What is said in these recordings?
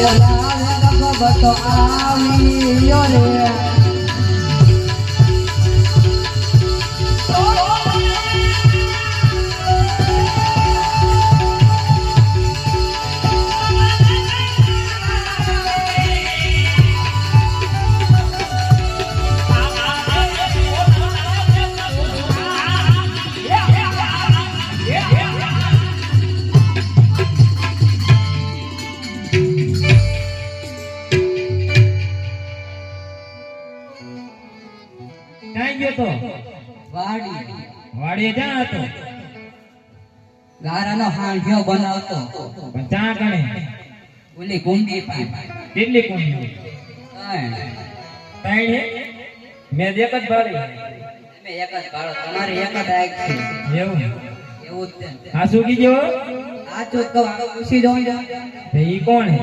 ભગવતો આવ્યો રે વાડી જા હતો ગારાનો હાંઢિયો બનાવતો પણ ચા ગણે ઓલી કુંડી પાઈ કેટલી કુંડી તાઈ મેં એક જ ભાળી તમે એક જ ભાળો તમારી એક જ આગ છે એવું એવું જ છે આ શું કીજો આ તો કહું આગળ પૂછી દઉં તો ઈ કોણ હે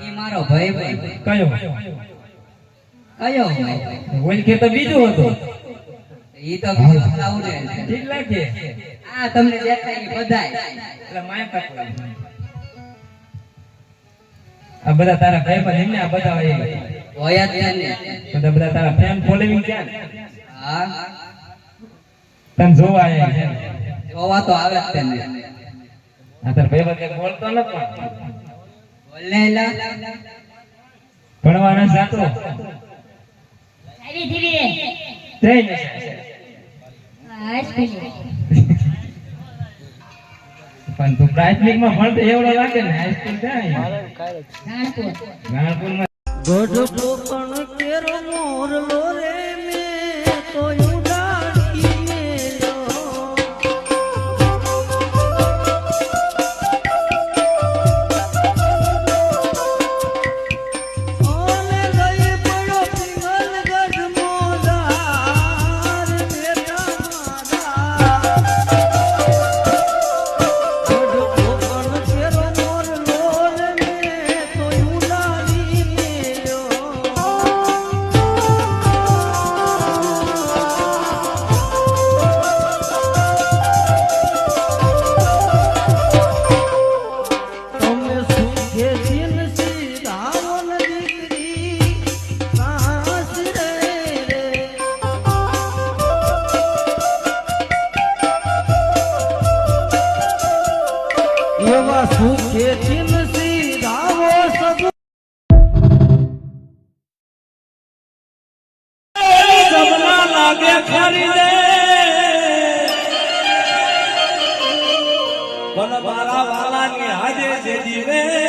ઈ મારો ભાઈ કયો ઓલ કે તો બીજું હતું ઈ તો લાવું ને ઠીક લાગે આ તમને દેખાય બધાય એટલે માય પાકો આ બધા તારા ભાઈ પર એમને આ બધા હોય જ ને બધા તારા ફેન ફોલોઈંગ ક્યાં હા તને જોવા આયા જોવા તો આવે જ તને આ તાર ભાઈ પર બોલતો ન પણ બોલને લા ભણવાના સાતો આવી ધીરે ત્રણ આજ પેલી પણ તું પ્રાથમિક માં ભણતો એવડો લાગે ને હાઈસ્કૂલ જાય નાનપુર માં ગઢો પણ કેરો મોરલો રે મે તો ઉડાડી મેલો ઓલે ગઈ પડો પિંગલ ગઢ મોદાર બેટા મારા ગઢો પણ કેરો મોરલો રે મે તો ઉડાડી મેલો તમે સુખે દિન સીધાવન દીકરી સાસ રે એવા સુખે દિન સીધાવો સગુ સપના લાગે ખરી રે પણ મારા વાલાની હાજે જે જીવે